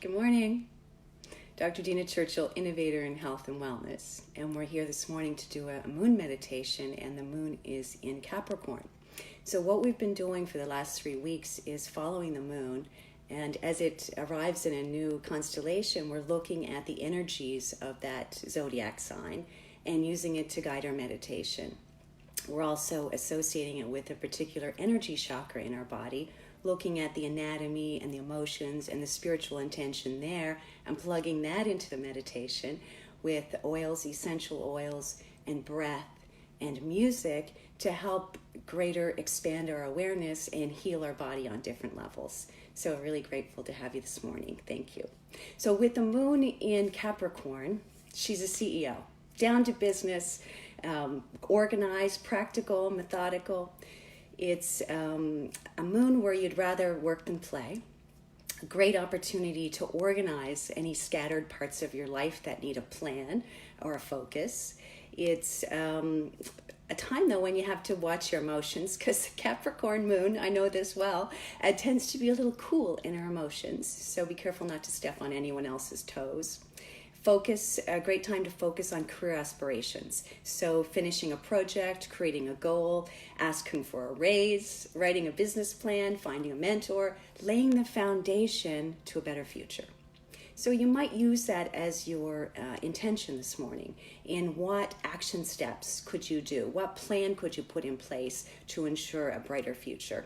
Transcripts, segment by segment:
Good morning. Dr. Dina Churchill, innovator in health and wellness. And we're here this morning to do a moon meditation, and the moon is in Capricorn. So what we've been doing for the last 3 weeks is following the moon. And as it arrives in a new constellation, we're looking at the energies of that zodiac sign and using it to guide our meditation. We're also associating it with a particular energy chakra in our body, looking at the anatomy and the emotions and the spiritual intention there, and plugging that into the meditation with oils, essential oils, and breath and music to help greater expand our awareness and heal our body on different levels. So really grateful to have you this morning. Thank you. So with the moon in Capricorn, she's a CEO, down to business, organized, practical, methodical. It's a moon where you'd rather work than play. A great opportunity to organize any scattered parts of your life that need a plan or a focus. It's a time, though, when you have to watch your emotions, because the Capricorn moon, I know this well, tends to be a little cool in our emotions. So be careful not to step on anyone else's toes. Focus, a great time to focus on career aspirations. So finishing a project, creating a goal, asking for a raise, writing a business plan, finding a mentor, laying the foundation to a better future. So you might use that as your intention this morning. In what action steps could you do? What plan could you put in place to ensure a brighter future?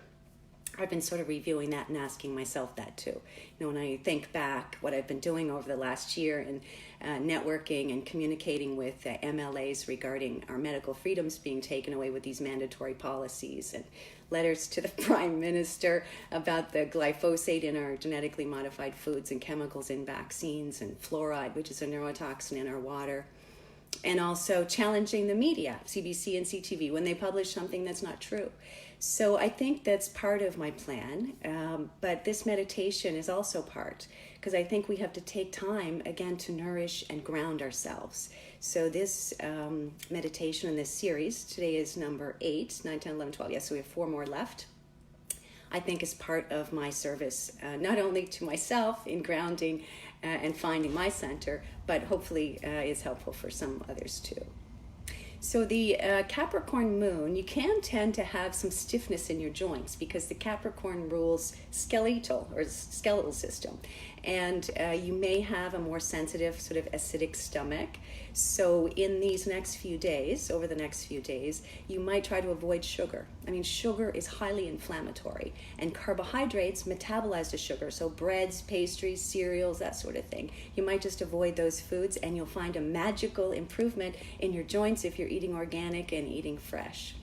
I've been sort of reviewing that and asking myself that too. When I think back what I've been doing over the last year in networking and communicating with MLAs regarding our medical freedoms being taken away with these mandatory policies, and letters to the Prime Minister about the glyphosate in our genetically modified foods and chemicals in vaccines, and fluoride, which is a neurotoxin in our water. And also challenging the media, CBC and CTV, when they publish something that's not true. So I think that's part of my plan, but this meditation is also part, because I think we have to take time, again, to nourish and ground ourselves. So this meditation in this series, today is number 8, 9, 10, 11, 12. Yes, so we have 4 more left. I think is part of my service, not only to myself in grounding and finding my center, but hopefully is helpful for some others too. So the Capricorn moon, you can tend to have some stiffness in your joints because the Capricorn rules skeletal system. And you may have a more sensitive, sort of acidic stomach. So in these next few days, over the next few days, you might try to avoid sugar. I mean, sugar is highly inflammatory, and carbohydrates metabolize the sugar. So breads, pastries, cereals, that sort of thing. You might just avoid those foods, and you'll find a magical improvement in your joints if you're eating organic and eating fresh.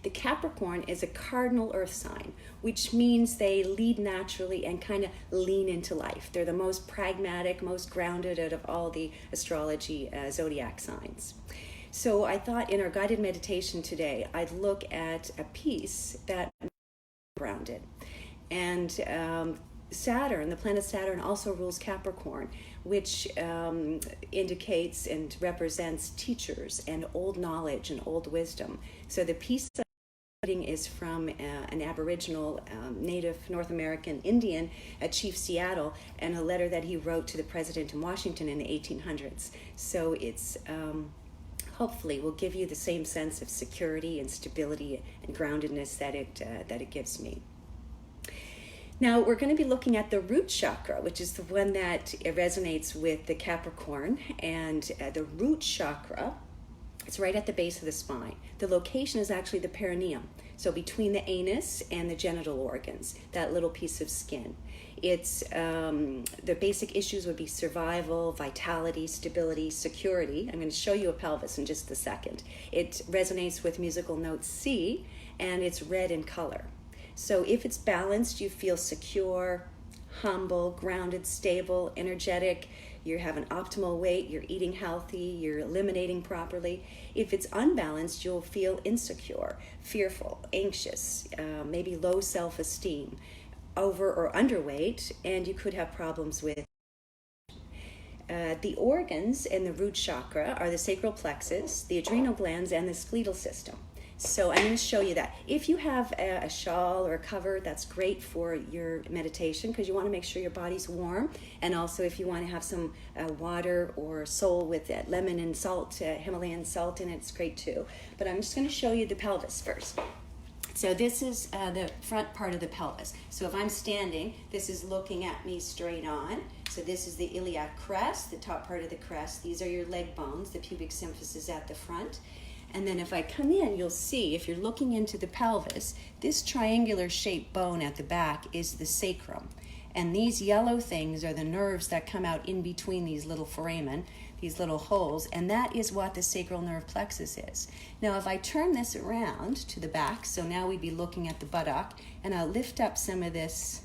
The Capricorn is a cardinal earth sign, which means they lead naturally and kind of lean into life. They're the most pragmatic, most grounded out of all the astrology zodiac signs. So I thought in our guided meditation today, I'd look at a piece that is grounded. And Saturn, the planet Saturn, also rules Capricorn, which indicates and represents teachers and old knowledge and old wisdom. So the piece is from an Aboriginal Native North American Indian, Chief Seattle, and a letter that he wrote to the president in Washington in the 1800s. So it's hopefully will give you the same sense of security and stability and groundedness that it gives me. Now we're going to be looking at the root chakra, which is the one that resonates with the Capricorn, and the root chakra, it's right at the base of the spine. The location is actually the perineum, so between the anus and the genital organs, that little piece of skin. It's the basic issues would be survival, vitality, stability, security. I'm going to show you a pelvis in just a second. It resonates with musical note C, and it's red in color. So if it's balanced, you feel secure, humble, grounded, stable, energetic. You have an optimal weight, you're eating healthy, you're eliminating properly. If it's unbalanced, you'll feel insecure, fearful, anxious, maybe low self-esteem, over or underweight, and you could have problems with. The organs in the root chakra are the sacral plexus, the adrenal glands, and the skeletal system. So I'm going to show you that. If you have a shawl or a cover, that's great for your meditation because you want to make sure your body's warm. And also if you want to have some water or sol with it, lemon and salt, Himalayan salt in it, it's great too. But I'm just going to show you the pelvis first. So this is the front part of the pelvis. So if I'm standing, this is looking at me straight on. So this is the iliac crest, the top part of the crest. These are your leg bones. The pubic symphysis is at the front. And then if I come in, you'll see, if you're looking into the pelvis, this triangular shaped bone at the back is the sacrum. And these yellow things are the nerves that come out in between these little foramen, these little holes, and that is what the sacral nerve plexus is. Now if I turn this around to the back, so now we'd be looking at the buttock, and I'll lift up some of this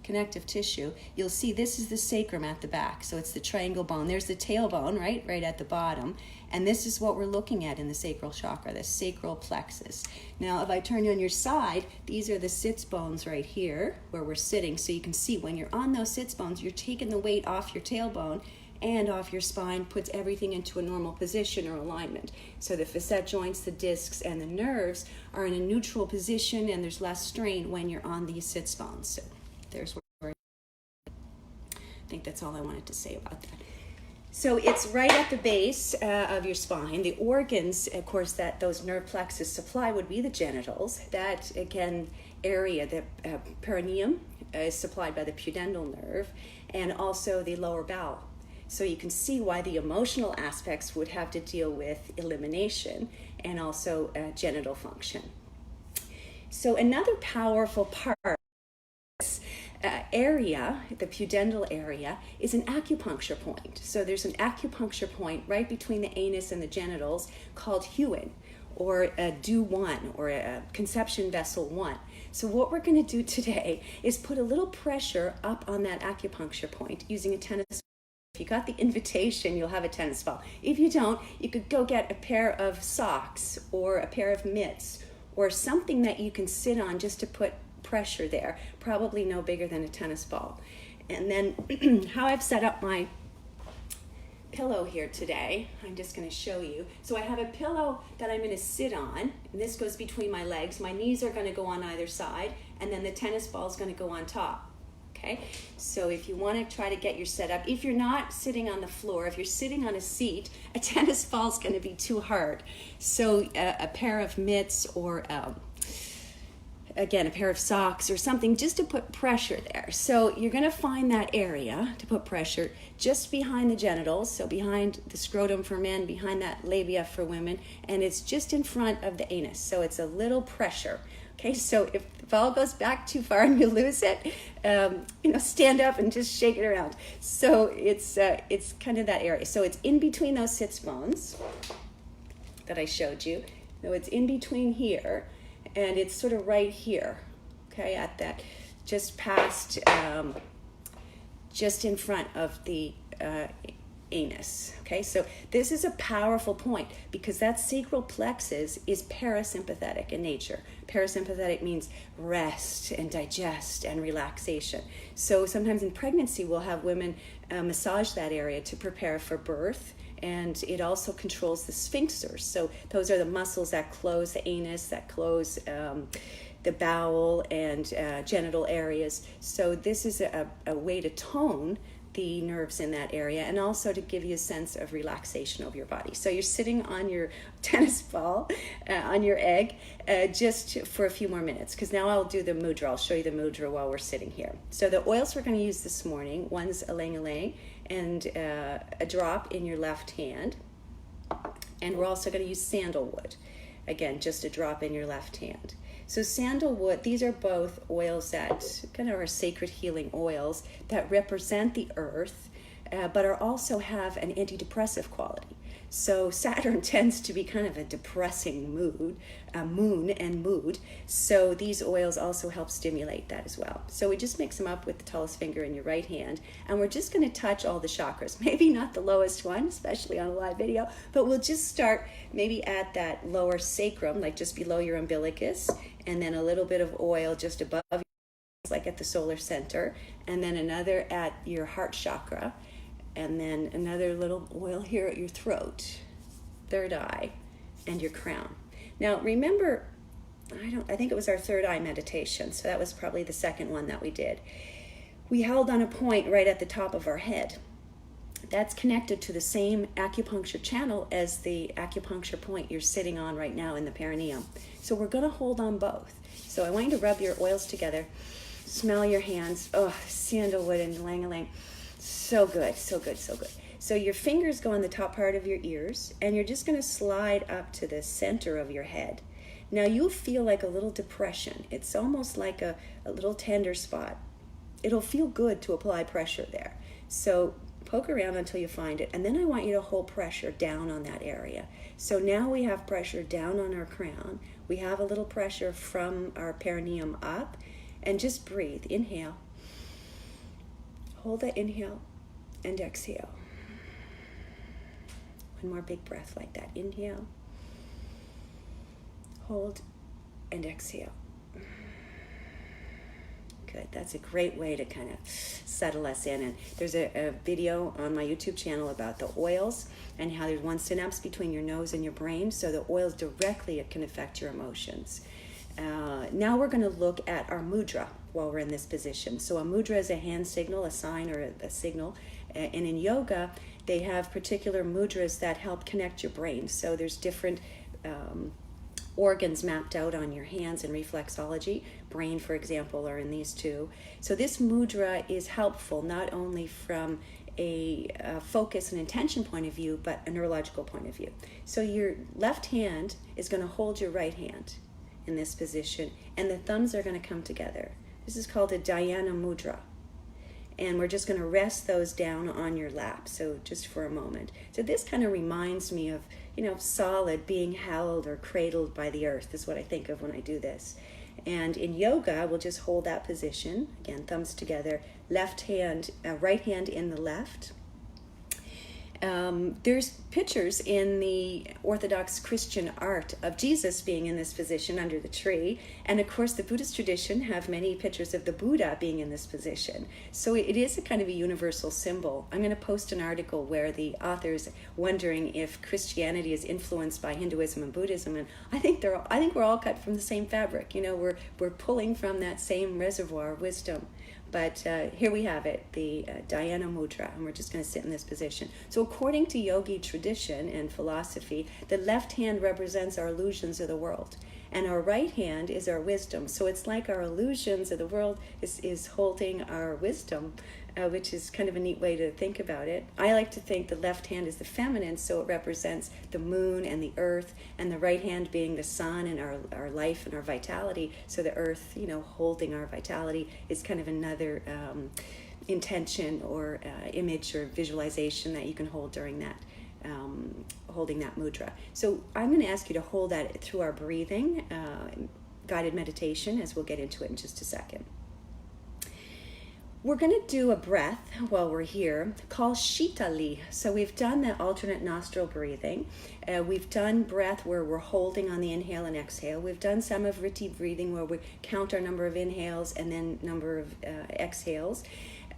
connective tissue, you'll see this is the sacrum at the back. So it's the triangle bone. There's the tailbone, right at the bottom. And this is what we're looking at in the sacral chakra, the sacral plexus. Now, if I turn you on your side, these are the sits bones right here where we're sitting. So you can see when you're on those sits bones, you're taking the weight off your tailbone and off your spine, puts everything into a normal position or alignment. So the facet joints, the discs, and the nerves are in a neutral position, and there's less strain when you're on these sits bones. So there's where I think that's all I wanted to say about that. So it's right at the base of your spine. The organs, of course, that those nerve plexus supply would be the genitals. That, again, area, the perineum, is supplied by the pudendal nerve, and also the lower bowel. So you can see why the emotional aspects would have to deal with elimination and also genital function. So another powerful part area, the pudendal area, is an acupuncture point. So there's an acupuncture point right between the anus and the genitals called Huon, or a do 1, or a conception vessel 1. So what we're going to do today is put a little pressure up on that acupuncture point using a tennis ball. If you got the invitation, you'll have a tennis ball. If you don't, you could go get a pair of socks or a pair of mitts or something that you can sit on just to put pressure there, probably no bigger than a tennis ball. And then how I've set up my pillow here today, I'm just going to show you. So I have a pillow that I'm going to sit on, and this goes between my legs. My knees are going to go on either side, and then the tennis ball is going to go on top. Okay, so if you want to try to get your setup, if you're not sitting on the floor, if you're sitting on a seat, a tennis ball is going to be too hard. So a pair of mitts or again, a pair of socks or something just to put pressure there. So you're going to find that area to put pressure just behind the genitals, so behind the scrotum for men, behind that labia for women, and it's just in front of the anus. So it's a little pressure. Okay, so if the ball goes back too far and you lose it, stand up and just shake it around. So it's kind of that area. So it's in between those sits bones that I showed you. So it's in between here, and it's sort of right here, okay, at that, just past, just in front of the anus. Okay, so this is a powerful point because that sacral plexus is parasympathetic in nature. Parasympathetic means rest and digest and relaxation. So sometimes in pregnancy we'll have women massage that area to prepare for birth, and it also controls the sphincters. So those are the muscles that close the anus, that close the bowel and genital areas. So this is a way to tone the nerves in that area, and also to give you a sense of relaxation of your body. So you're sitting on your tennis ball, on your egg, just for a few more minutes, because now I'll do the mudra. I'll show you the mudra while we're sitting here. So the oils we're going to use this morning, one's ylang-ylang and a drop in your left hand, and we're also going to use sandalwood. Again, just a drop in your left hand. So sandalwood, these are both oils that kind of are sacred healing oils that represent the earth, but also have an antidepressive quality. So Saturn tends to be kind of a depressing moon and mood. So these oils also help stimulate that as well. So we just mix them up with the tallest finger in your right hand, and we're just going to touch all the chakras. Maybe not the lowest one, especially on a live video, but we'll just start maybe at that lower sacrum, like just below your umbilicus, and then a little bit of oil just above, like at the solar center, and then another at your heart chakra, and then another little oil here at your throat, third eye, and your crown. Now, remember, I think it was our third eye meditation, so that was probably the second one that we did. We held on a point right at the top of our head. That's connected to the same acupuncture channel as the acupuncture point you're sitting on right now in the perineum. So we're going to hold on both. So I want you to rub your oils together. Smell your hands. Oh, sandalwood and ylang-ylang. So good, so good, so good. So your fingers go on the top part of your ears, and you're just going to slide up to the center of your head. Now you'll feel like a little depression. It's almost like a little tender spot. It'll feel good to apply pressure there. So poke around until you find it, and then I want you to hold pressure down on that area. So now we have pressure down on our crown. We have a little pressure from our perineum up, and just breathe. Inhale. Hold that inhale and exhale. One more big breath like that. Inhale. Hold and exhale. Good. That's a great way to kind of settle us in. And there's a video on my YouTube channel about the oils and how there's one synapse between your nose and your brain. So the oils directly can affect your emotions. Now we're going to look at our mudra while we're in this position. So a mudra is a hand signal, a sign, or a signal. And in yoga, they have particular mudras that help connect your brain. So there's different organs mapped out on your hands in reflexology. Brain, for example, are in these two. So this mudra is helpful not only from a focus and intention point of view, but a neurological point of view. So your left hand is going to hold your right hand in this position, and the thumbs are going to come together. This is called a dhyana mudra. And we're just going to rest those down on your lap, so just for a moment. So this kind of reminds me of, solid, being held or cradled by the earth is what I think of when I do this. And in yoga, we'll just hold that position. Again, thumbs together, left hand, right hand in the left. There's pictures in the Orthodox Christian art of Jesus being in this position under the tree. And of course, the Buddhist tradition have many pictures of the Buddha being in this position. So it is a kind of a universal symbol. I'm going to post an article where the author's wondering if Christianity is influenced by Hinduism and Buddhism. And I think we're all cut from the same fabric. We're pulling from that same reservoir of wisdom. But here we have it, the dhyana mudra, and we're just going to sit in this position. So according to yogi tradition and philosophy, the left hand represents our illusions of the world, and our right hand is our wisdom. So it's like our illusions of the world is holding our wisdom, which is kind of a neat way to think about it. I like to think the left hand is the feminine, so it represents the moon and the earth, and the right hand being the sun and our life and our vitality. So the earth, holding our vitality is kind of another intention or image or visualization that you can hold during that, holding that mudra. So I'm going to ask you to hold that through our breathing, guided meditation, as we'll get into it in just a second. We're going to do a breath while we're here called Shitali. So we've done the alternate nostril breathing. We've done breath where we're holding on the inhale and exhale. We've done Samavriti breathing where we count our number of inhales and then number of exhales.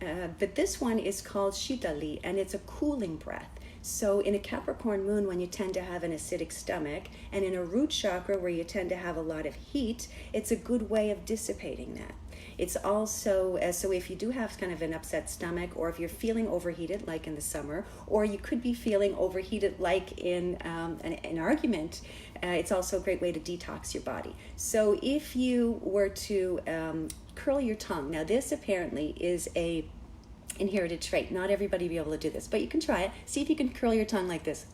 But this one is called Shitali, and it's a cooling breath. So in a Capricorn moon, when you tend to have an acidic stomach, and in a root chakra where you tend to have a lot of heat, it's a good way of dissipating that. It's also, so if you do have kind of an upset stomach, or if you're feeling overheated, like in the summer, or you could be feeling overheated like in an argument, it's also a great way to detox your body. So if you were to curl your tongue, now this apparently is a inherited trait. Not everybody will be able to do this, but you can try it. See if you can curl your tongue like this,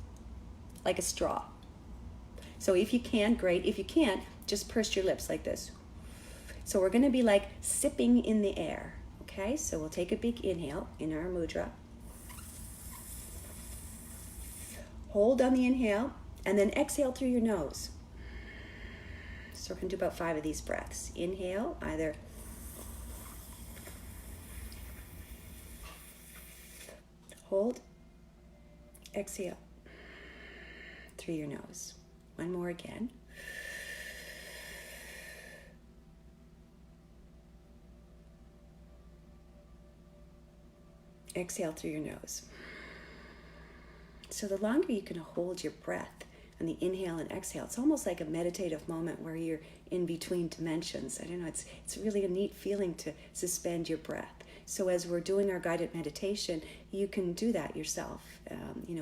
like a straw. So if you can, great. If you can't, just purse your lips like this. So we're going to be like sipping in the air, okay? So we'll take a big inhale in our mudra. Hold on the inhale, and then exhale through your nose. So we're going to do about 5 of these breaths. Inhale, either hold, exhale through your nose. One more again. Exhale through your nose. So the longer you can hold your breath, on the inhale and exhale. It's almost like a meditative moment where you're in between dimensions. I don't know, it's really a neat feeling to suspend your breath. So as we're doing our guided meditation, you can do that yourself.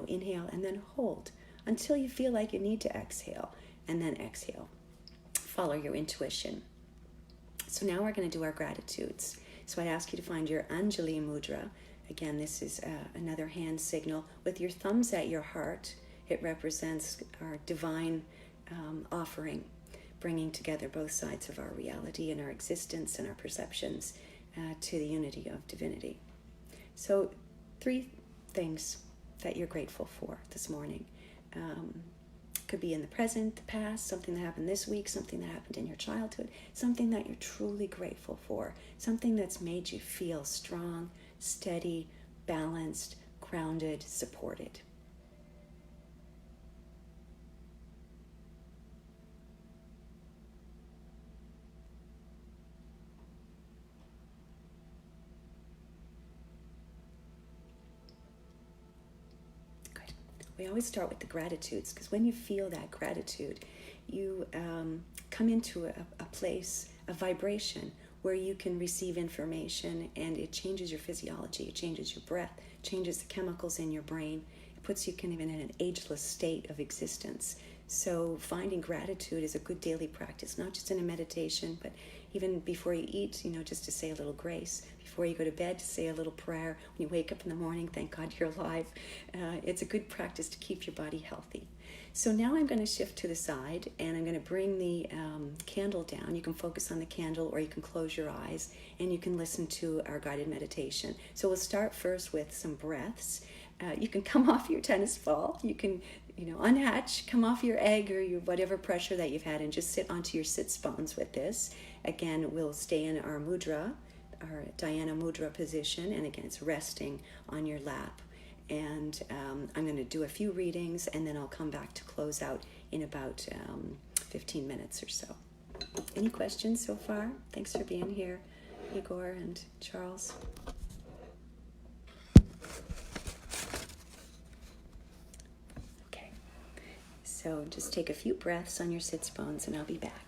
Inhale and then hold until you feel like you need to exhale, and then exhale. Follow your intuition. So now we're going to do our gratitudes. So I ask you to find your Anjali Mudra. Again, this is another hand signal with your thumbs at your heart. It represents our divine offering, bringing together both sides of our reality and our existence and our perceptions to the unity of divinity. So 3 things that you're grateful for this morning. Could be in the present, the past, something that happened this week, something that happened in your childhood, something that you're truly grateful for, something that's made you feel strong, steady, balanced, grounded, supported. We always start with the gratitudes, because when you feel that gratitude, you come into a place, a vibration, where you can receive information, and it changes your physiology, it changes your breath, changes the chemicals in your brain. It puts you kind of in an ageless state of existence. So finding gratitude is a good daily practice, not just in a meditation, but even before you eat, just to say a little grace. Before you go to bed, to say a little prayer. When you wake up in the morning, thank God you're alive. It's a good practice to keep your body healthy. So now I'm going to shift to the side, and I'm going to bring the candle down. You can focus on the candle, or you can close your eyes, and you can listen to our guided meditation. So we'll start first with some breaths. You can come off your tennis ball. You can, unhatch, come off your egg or your whatever pressure that you've had, and just sit onto your sits bones with this. Again, we'll stay in our mudra, our Dhyana mudra position, and again, it's resting on your lap. And I'm going to do a few readings, and then I'll come back to close out in about 15 minutes or so. Any questions so far? Thanks for being here, Igor and Charles. Okay, so just take a few breaths on your sits bones, and I'll be back.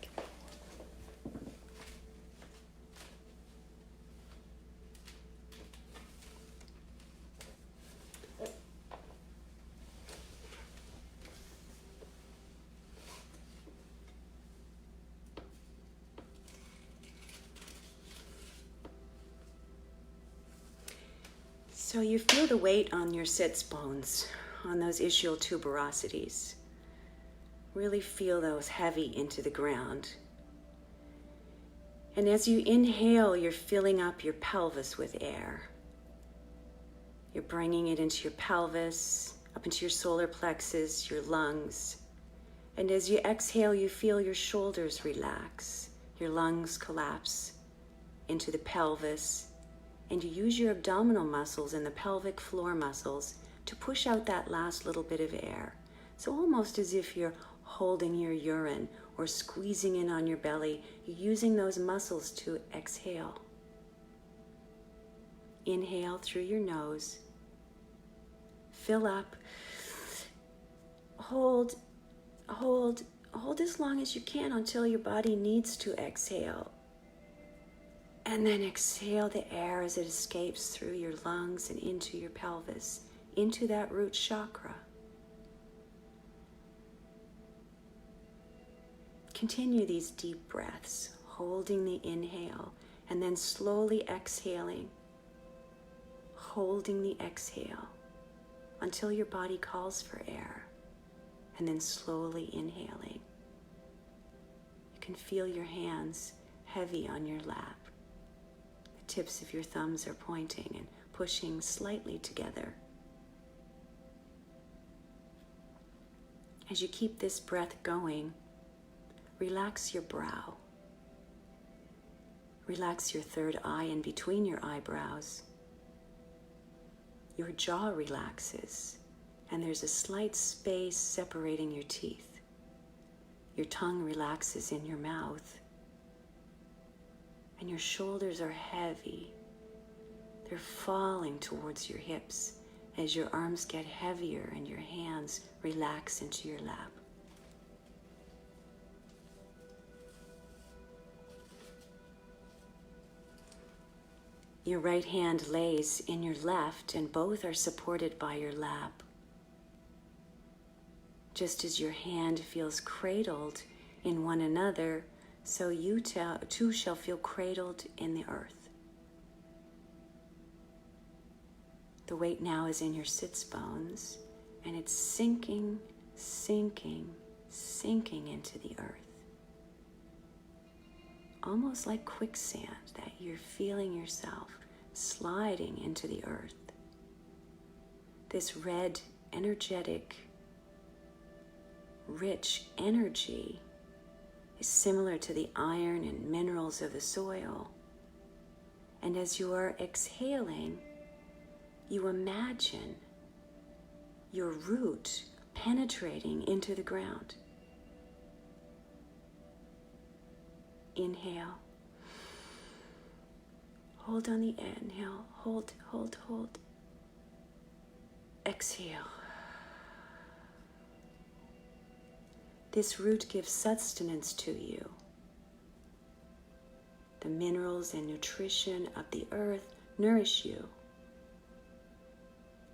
So you feel the weight on your sits bones, on those ischial tuberosities. Really feel those heavy into the ground. And as you inhale, you're filling up your pelvis with air. You're bringing it into your pelvis, up into your solar plexus, your lungs. And as you exhale, you feel your shoulders relax, your lungs collapse into the pelvis, and you use your abdominal muscles and the pelvic floor muscles to push out that last little bit of air. So almost as if you're holding your urine or squeezing in on your belly, you're using those muscles to exhale. Inhale through your nose. Fill up. Hold as long as you can until your body needs to exhale. And then exhale the air as it escapes through your lungs and into your pelvis, into that root chakra. Continue these deep breaths, holding the inhale, and then slowly exhaling, holding the exhale until your body calls for air, and then slowly inhaling. You can feel your hands heavy on your lap. Tips of your thumbs are pointing and pushing slightly together. As you keep this breath going, relax your brow. Relax your third eye in between your eyebrows. Your jaw relaxes, and there's a slight space separating your teeth. Your tongue relaxes in your mouth. And your shoulders are heavy. They're falling towards your hips as your arms get heavier and your hands relax into your lap. Your right hand lays in your left, and both are supported by your lap. Just as your hand feels cradled in one another, so you too shall feel cradled in the earth. The weight now is in your sits bones, and it's sinking, sinking, sinking into the earth. Almost like quicksand, that you're feeling yourself sliding into the earth. This red, energetic, rich energy is similar to the iron and minerals of the soil. And as you are exhaling, you imagine your root penetrating into the ground. Inhale. Hold on the inhale. Hold, hold, hold. Exhale. This root gives sustenance to you. The minerals and nutrition of the earth nourish you.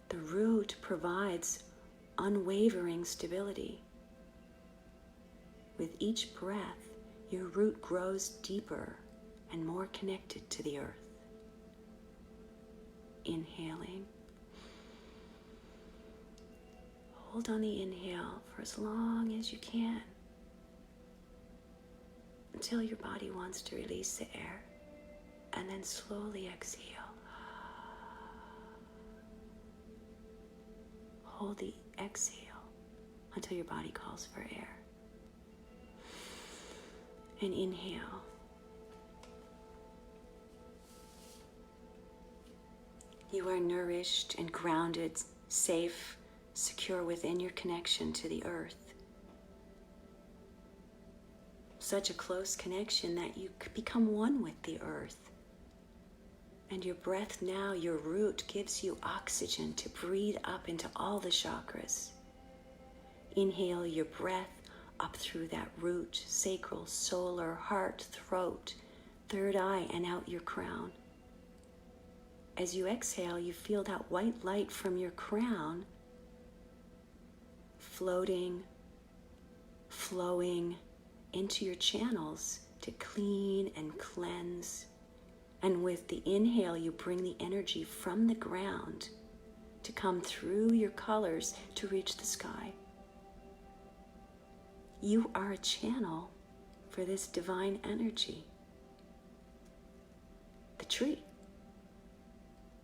The root provides unwavering stability. With each breath, your root grows deeper and more connected to the earth. Inhaling. Hold on the inhale for as long as you can, until your body wants to release the air, and then slowly exhale. Hold the exhale until your body calls for air. And inhale. You are nourished and grounded, safe, secure within your connection to the earth. Such a close connection that you become one with the earth. And your breath now, your root, gives you oxygen to breathe up into all the chakras. Inhale your breath up through that root, sacral, solar, heart, throat, third eye, and out your crown. As you exhale, you feel that white light from your crown floating, flowing into your channels to clean and cleanse. And with the inhale, you bring the energy from the ground to come through your colors to reach the sky. You are a channel for this divine energy. The tree,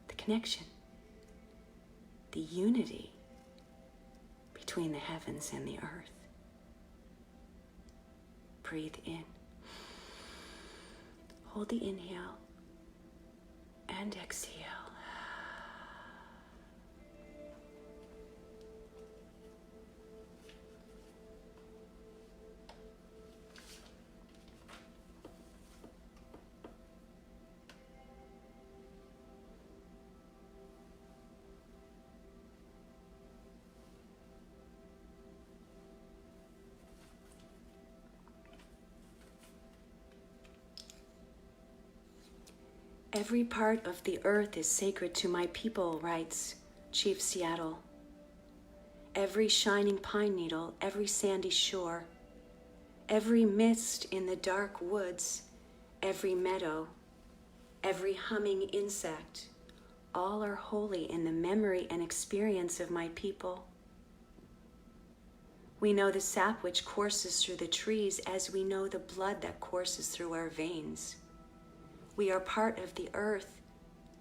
the connection, the unity between the heavens and the earth. Breathe in. Hold the inhale and exhale. Every part of the earth is sacred to my people, writes Chief Seattle. Every shining pine needle, every sandy shore, every mist in the dark woods, every meadow, every humming insect, all are holy in the memory and experience of my people. We know the sap which courses through the trees as we know the blood that courses through our veins. We are part of the earth,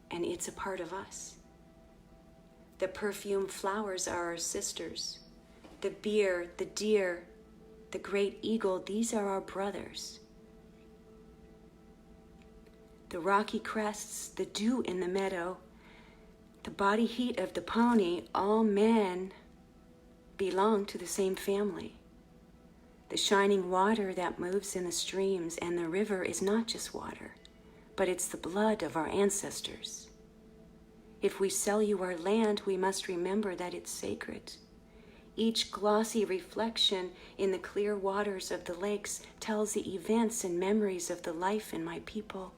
and it's a part of us. The perfume flowers are our sisters. The beer, the deer, the great eagle, these are our brothers. The rocky crests, the dew in the meadow, the body heat of the pony, all men belong to the same family. The shining water that moves in the streams and the river is not just water, but it's the blood of our ancestors. If we sell you our land, we must remember that it's sacred. Each glossy reflection in the clear waters of the lakes tells the events and memories of the life in my people.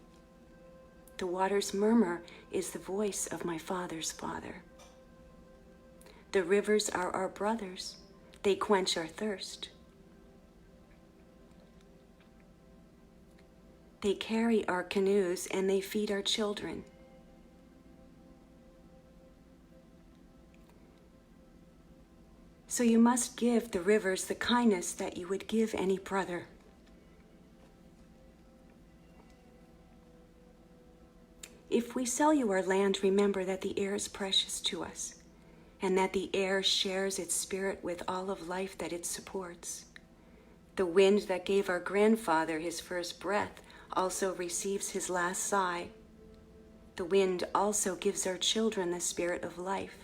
The water's murmur is the voice of my Father's Father. The rivers are our brothers. They quench our thirst. They carry our canoes and they feed our children. So you must give the rivers the kindness that you would give any brother. If we sell you our land, remember that the air is precious to us, and that the air shares its spirit with all of life that it supports. The wind that gave our grandfather his first breath also receives his last sigh. The wind also gives our children the spirit of life.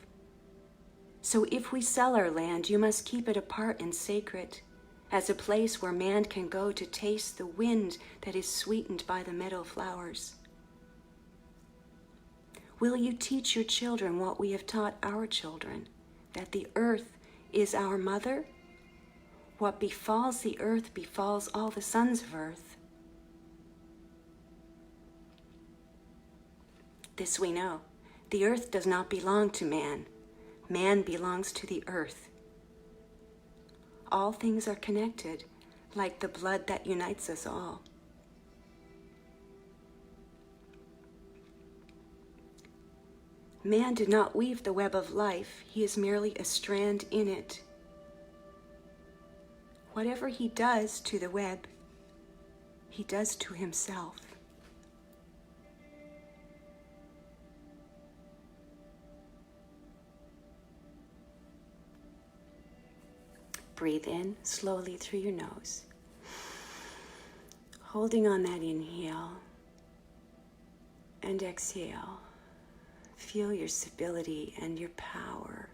So if we sell our land, you must keep it apart and sacred, as a place where man can go to taste the wind that is sweetened by the meadow flowers. Will you teach your children what we have taught our children, that the earth is our mother? What befalls the earth befalls all the sons of earth. This we know, the earth does not belong to man. Man belongs to the earth. All things are connected, like the blood that unites us all. Man did not weave the web of life. He is merely a strand in it. Whatever he does to the web, he does to himself. Breathe in slowly through your nose, holding on that inhale, and exhale. Feel your stability and your power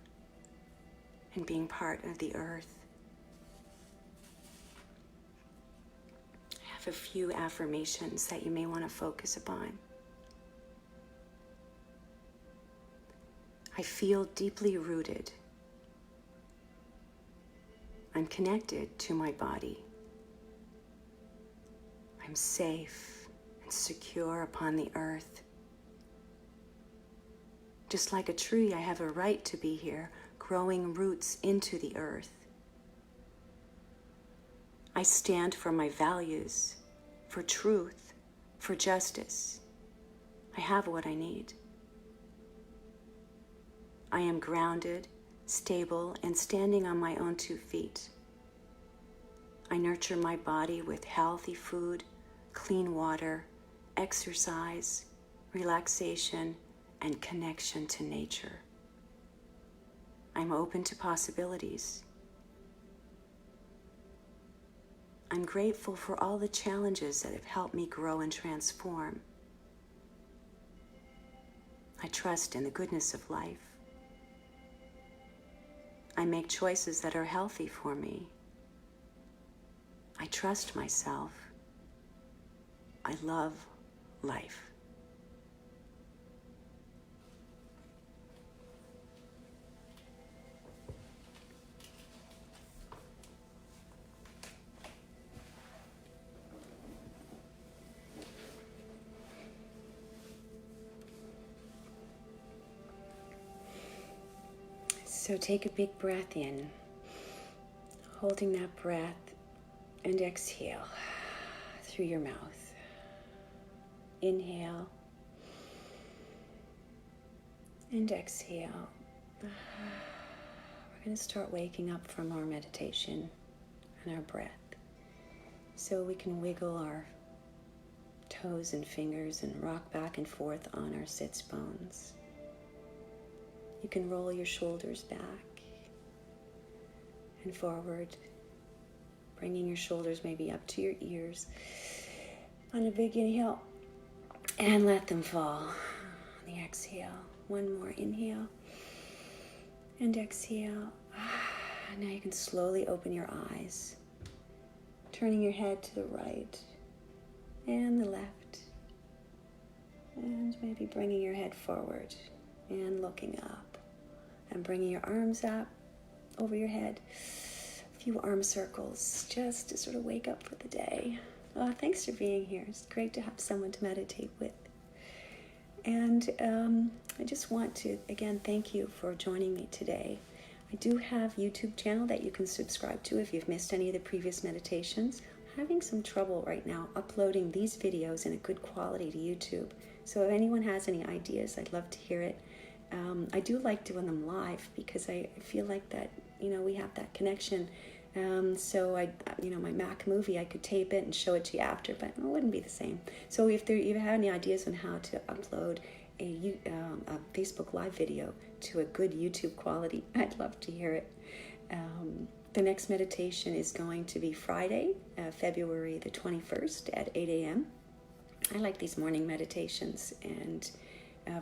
in being part of the earth. I have a few affirmations that you may want to focus upon. I feel deeply rooted. I'm connected to my body. I'm safe and secure upon the earth. Just like a tree, I have a right to be here, growing roots into the earth. I stand for my values, for truth, for justice. I have what I need. I am grounded, stable, and standing on my own 2 feet. I nurture my body with healthy food, clean water, exercise, relaxation, and connection to nature. I'm open to possibilities. I'm grateful for all the challenges that have helped me grow and transform. I trust in the goodness of life. I make choices that are healthy for me. I trust myself. I love life. So take a big breath in, holding that breath, and exhale through your mouth. Inhale and exhale. We're going to start waking up from our meditation and our breath. So we can wiggle our toes and fingers and rock back and forth on our sits bones. You can roll your shoulders back and forward, bringing your shoulders maybe up to your ears on a big inhale, and let them fall on the exhale. One more inhale and exhale. Now you can slowly open your eyes, turning your head to the right and the left, and maybe bringing your head forward and looking up. And bringing your arms up over your head. A few arm circles just to sort of wake up for the day. Oh, thanks for being here. It's great to have someone to meditate with. And I just want to, again, thank you for joining me today. I do have a YouTube channel that you can subscribe to if you've missed any of the previous meditations. I'm having some trouble right now uploading these videos in a good quality to YouTube. So if anyone has any ideas, I'd love to hear it. I do like doing them live because I feel like that, we have that connection. So my Mac movie, I could tape it and show it to you after, but it wouldn't be the same. So if you have any ideas on how to upload a Facebook Live video to a good YouTube quality, I'd love to hear it. The next meditation is going to be Friday, February the 21st at 8 a.m. I like these morning meditations and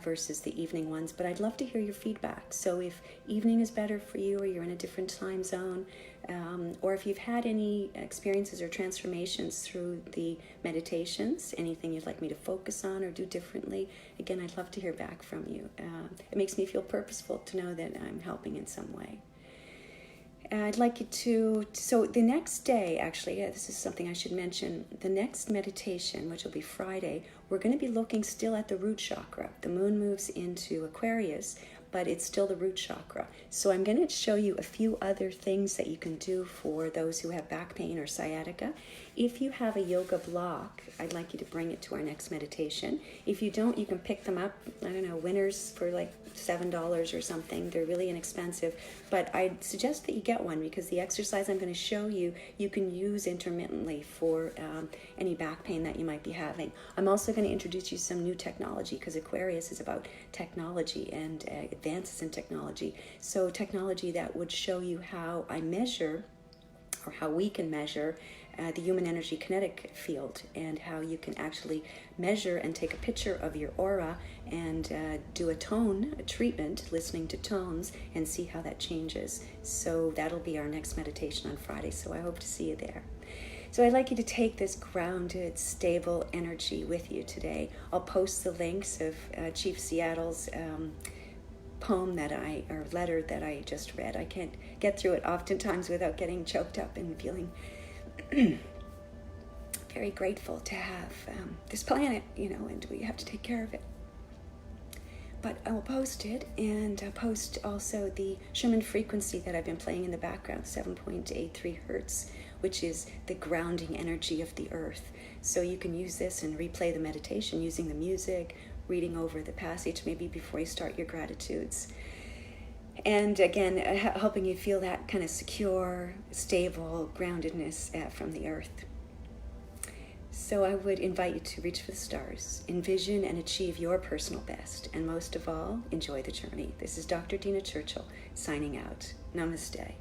versus the evening ones, but I'd love to hear your feedback. So if evening is better for you, or you're in a different time zone, or if you've had any experiences or transformations through the meditations, anything you'd like me to focus on or do differently, again, I'd love to hear back from you. It makes me feel purposeful to know that I'm helping in some way. I'd like you to, so the next day, actually, this is something I should mention, the next meditation, which will be Friday, we're going to be looking still at the root chakra. The moon moves into Aquarius, but it's still the root chakra. So I'm going to show you a few other things that you can do for those who have back pain or sciatica. If you have a yoga block, I'd like you to bring it to our next meditation. If you don't, you can pick them up, winners for like $7 or something. They're really inexpensive, but I'd suggest that you get one because the exercise I'm going to show you, you can use intermittently for any back pain that you might be having. I'm also going to introduce you some new technology because Aquarius is about technology and advances in technology. So technology that would show you how I measure, or how we can measure the human energy kinetic field, and how you can actually measure and take a picture of your aura and do a treatment, listening to tones, and see how that changes. So that'll be our next meditation on Friday, so I hope to see you there. So I'd like you to take this grounded, stable energy with you today. I'll post the links of Chief Seattle's poem or letter that I just read. I can't get through it oftentimes without getting choked up and feeling very grateful to have this planet, and we have to take care of it. But I will post it, and post also the Schumann frequency that I've been playing in the background, 7.83 hertz, which is the grounding energy of the earth. So you can use this and replay the meditation using the music, reading over the passage maybe before you start your gratitudes. And again, helping you feel that kind of secure, stable groundedness from the earth. So I would invite you to reach for the stars, envision and achieve your personal best, and most of all, enjoy the journey. This is Dr. Dina Churchill signing out. Namaste.